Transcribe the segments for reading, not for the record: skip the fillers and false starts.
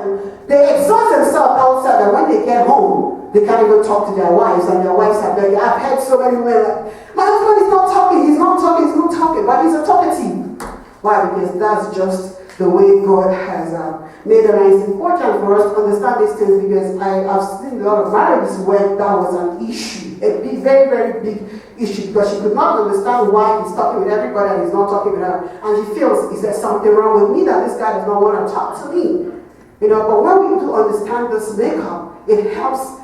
and they exhaust themselves outside, and when they get home, they can't even talk to their wives, and their wives are begging. I've heard so many women like, my husband is not talking, he's not talking, but he's a talkative. Why? Because that's just the way God has made it. And it's important for us to understand these things, because I've seen a lot of marriages where that was an issue, a big, very, very big issue, because she could not understand why he's talking with everybody and he's not talking with her. And she feels, is there something wrong with me that this guy does not want to talk to me? You know, but when we do understand this makeup, it helps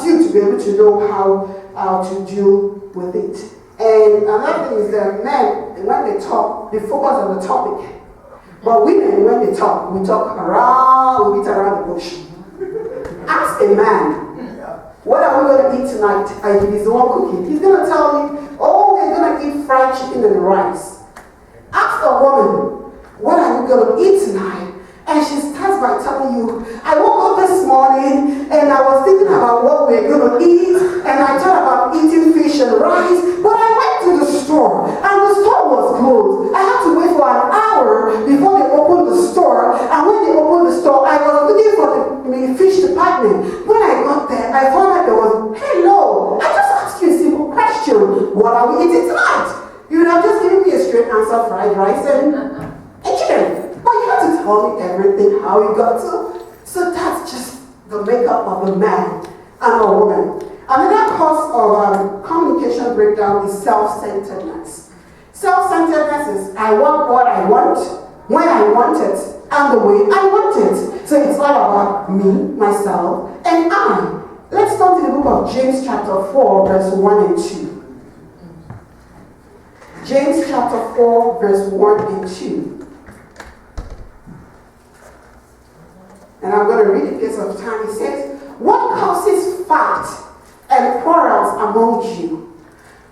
you to be able to know how to deal with it. And another thing is that men, when they talk, they focus on the topic. But women, when they talk, we talk around, we beat around the bush. Ask a man, what are we going to eat tonight? And he's the one cooking. He's going to tell you, oh, we're going to eat fried chicken and rice. Ask a woman, what are you going to eat tonight? And she starts by telling you, I woke up this morning and I was thinking about what we're going to eat, and I thought about eating fish and rice, but I went to the store and the store was closed. I had to wait for an hour before they opened the store, and when they opened the store, I was looking for the fish department. When I got there, I found out there was, hello, I just asked you a simple question, what are we eating tonight? You would have just given me a straight answer, fried rice and chicken. But you have to tell me everything, how you got to. So that's just the makeup of a man and a woman. Another cause of communication breakdown is self-centeredness. Self-centeredness is, I want what I want, when I want it, and the way I want it. So it's all about me, myself, and I. Let's turn to the book of James chapter 4, verse 1 and 2. James chapter 4, verse 1 and 2. And I'm going to read it because of time. It says, what causes fight and quarrels among you?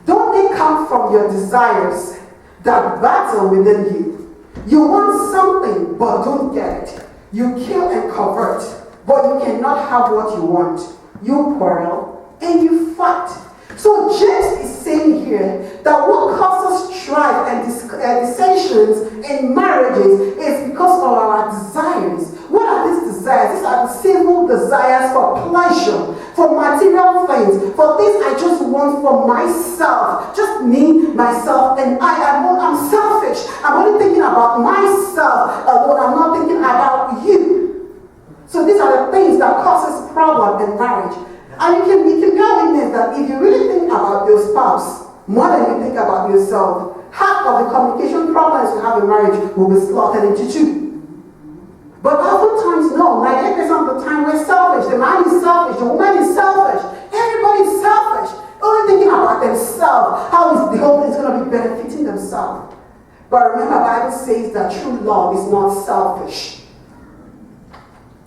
Don't they come from your desires that battle within you? You want something but don't get it. You kill and covet, but you cannot have what you want. You quarrel and you fight. So James is saying here that what causes strife and dissensions in marriages is because of our desires. What are these desires? These are the sinful desires for pleasure, for material things, for things I just want for myself. Just me, myself, and I'm selfish. I'm only thinking about myself alone. I'm not thinking about you. So these are the things that causes problem in marriage. And you can bear witness that if you really think about your spouse more than you think about yourself, half of the communication problems you have in marriage will be slaughtered into two. But oftentimes, no, 98% of the time we're selfish. The man is selfish, the woman is selfish, everybody's selfish, only thinking about themselves, how is the whole thing going to be benefiting themselves. But remember, the Bible says that true love is not selfish.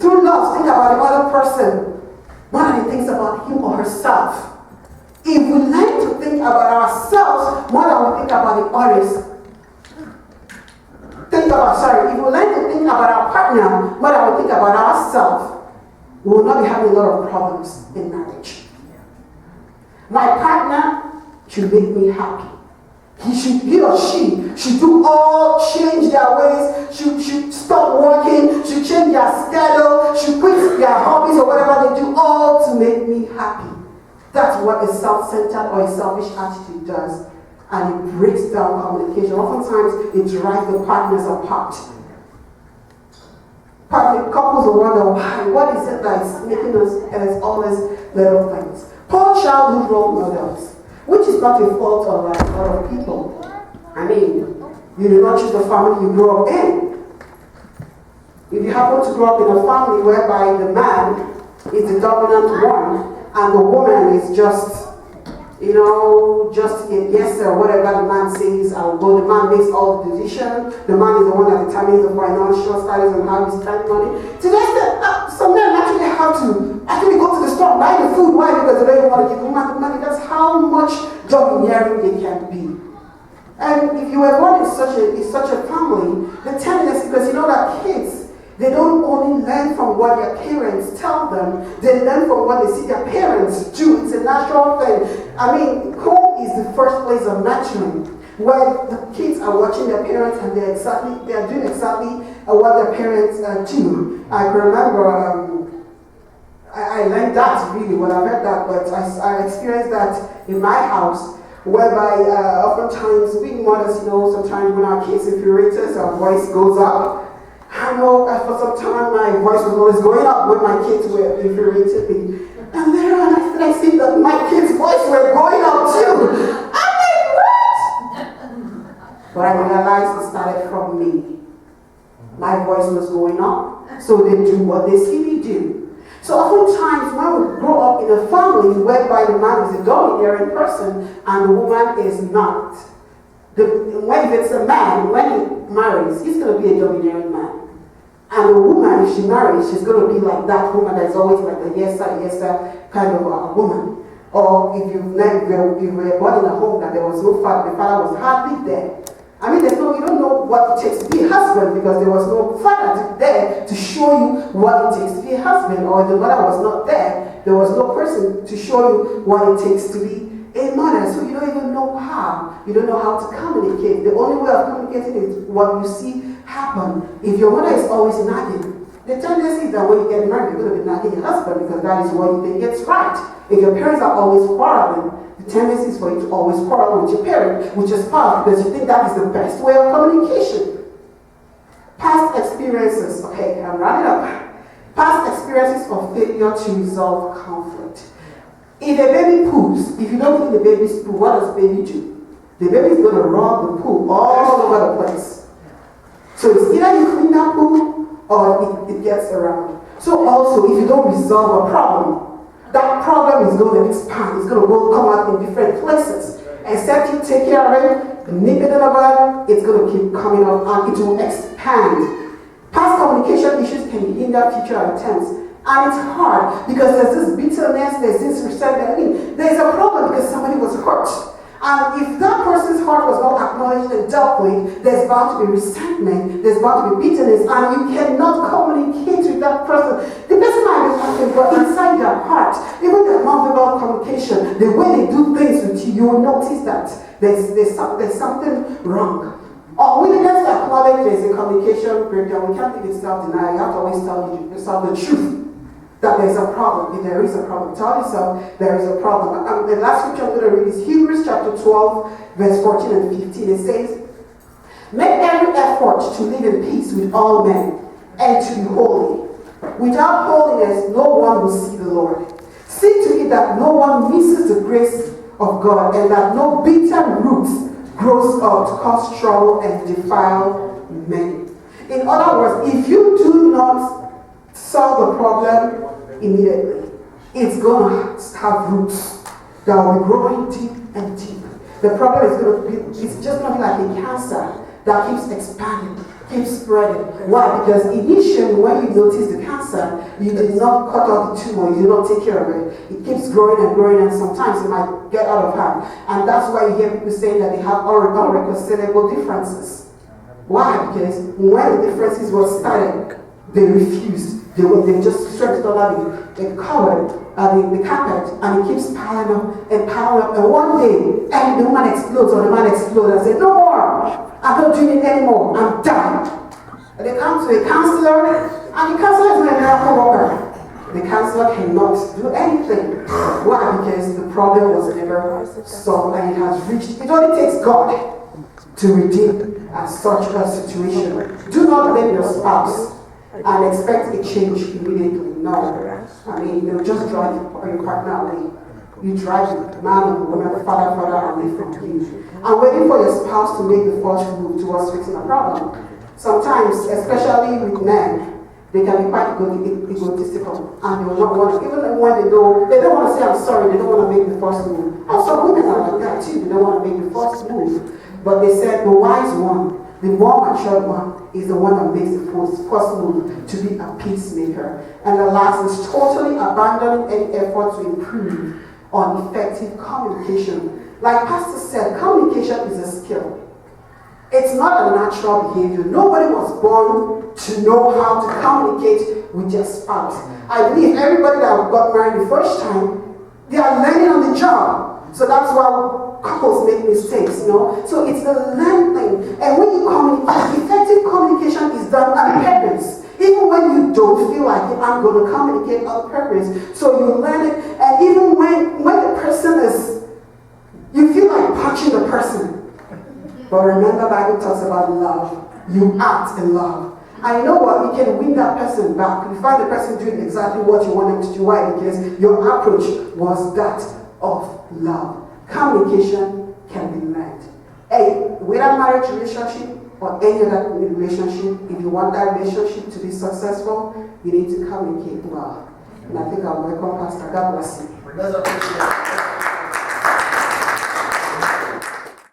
True love, think about the other person more than he thinks about him or herself. If we learn to think about ourselves more than we think about the others, if we learn to think about our partner more than we think about ourselves, we will not be having a lot of problems in marriage. My partner should make me happy. He or she should change their ways, should stop working, should change their schedule, should quit their hobbies or whatever they do, all to make me happy. That's what a self-centered or a selfish attitude does. And it breaks down communication. Oftentimes, it drives the partners apart. Couples will wonder, why? What is it that is making us as all these little things? Poor childhood role models, which is not the fault of a lot of people. I mean, you do not choose the family you grew up in. If you happen to grow up in a family whereby the man is the dominant one and the woman is just a yes sir, whatever the man says, I will go. The man makes all the decisions. The man is the one that determines the financial status and how you spend money. Today, some men actually have to go to the store and buy the food. Why? Because they don't even want to give the woman the money. That's how much domineering they can be. And if you were born in such a family, the tendency, because you know that kids, they don't only learn from what their parents tell them, they learn from what they see their parents do. It's a natural thing. I mean, home is the first place of nurturing, where the kids are watching their parents and they are doing exactly what their parents do. I can remember I learned that really when I read that, but I experienced that in my house, whereby oftentimes we mothers, sometimes when our kids infuriate us, our voice goes up. I know for some time my voice was always going up when my kids were infuriating me. And later on I see that my kids' voice were going up too. I'm like, what? But I realized it started from me. My voice was going up, so they do what they see me do. So oftentimes when we grow up in a family whereby the man is a domineering person and the woman is not, when it's a man, when he marries, he's going to be a domineering man. And the woman, if she marries, she's going to be like that woman that's always like a yes sir kind of a woman. Or if you were born in a home that there was no father, the father was hardly there. I mean, you don't know what it takes to be a husband because there was no father there to show you what it takes to be a husband, or if the mother was not there, there was no person to show you what it takes to be a mother. So you don't even know how. You don't know how to communicate. The only way of communicating is what you see happen. If your mother is always nagging, the tendency is that when you get married, you're going to be nagging your husband because that is what you think is right. If your parents are always quarreling, the tendency is for you to always quarrel with your parent, which is part because you think that is the best way of communication. Past experiences, okay, I'm running up. Past experiences of failure to resolve conflict. If a baby poops, if you don't clean the baby's poo, what does the baby do? The baby is going to rub the poo all over the place. So it's either you clean that poo or it gets around. So also, if you don't resolve a problem, that problem is going to expand. It's going to come out in different places. Except you take care of it, nip it in the bud, it's going to keep coming up and it will expand. Past communication issues can hinder future attempts. And it's hard because there's this bitterness, there's this resentment. I mean, there's a problem because somebody was hurt. And if that person's heart was not acknowledged and dealt with, there's bound to be resentment, there's bound to be bitterness, and you cannot communicate with that person. The person might be talking, but inside their heart, even their non-verbal communication, the way they do things with you, you will notice that there's something wrong. Or when it gets to acknowledge there's a communication breakdown, we can't even self-deny. You have to always tell yourself the truth. That there's a problem. If there is a problem, tell yourself there is a problem. The last scripture I'm going to read is Hebrews chapter 12, verse 14 and 15. It says, make every effort to live in peace with all men and to be holy. Without holiness, no one will see the Lord. See to it that no one misses the grace of God and that no bitter roots grows up to cause trouble and defile many. In other words, if you do not solve the problem immediately, it's going to have roots that will be growing deep and deep. The problem is going to be, it's just going to be like a cancer that keeps expanding, keeps spreading. Why? Because initially when you notice the cancer, you did not cut off the tumor, you did not take care of it. It keeps growing and growing, and sometimes it might get out of hand. And that's why you hear people saying that they have irreconcilable differences. Why? Because when the differences were started, they refused. They just stretched all out the covered the carpet, and it keeps piling up and piling up. And one day, and the woman explodes or the man explodes and says, no more, I'm not doing it anymore, I'm done. And they come to a counselor, and the counselor is not a miracle worker. The counselor cannot do anything. Why? Because the problem was never solved, and it has reached. It only takes God to redeem such a situation. Do not blame your spouse and expect a change immediately. No. I mean, you just drive your partner away. You drive the man or the woman farther away from you. And waiting for your spouse to make the first move towards fixing a problem. Sometimes, especially with men, they can be quite egotistical. And they will not want to, even when they don't want to say I'm sorry, they don't want to make the first move. Also, women are like that too. They don't want to make the first move. But they said the wise one, the more mature one, is the one that makes the first move to be a peacemaker. And the last is totally abandoning any effort to improve on effective communication. Like Pastor said, communication is a skill. It's not a natural behavior. Nobody was born to know how to communicate with their spouse. I believe everybody that got married the first time, they are learning on the job. So that's why couples make mistakes, So it's a learned thing. And when you communicate, effective communication is done on purpose. Even when you don't feel like it, I'm going to communicate on purpose. So you learn it. And even when the person is, you feel like punching the person. But remember, Bible talks about love. You act in love. And you know what? You can win that person back. You find the person doing exactly what you want them to do. Why? Because your approach was that of love. Communication can be learned. Hey, whether marriage relationship or any other relationship, if you want that relationship to be successful, you need to communicate well. And I think I'll welcome Pastor. God bless you.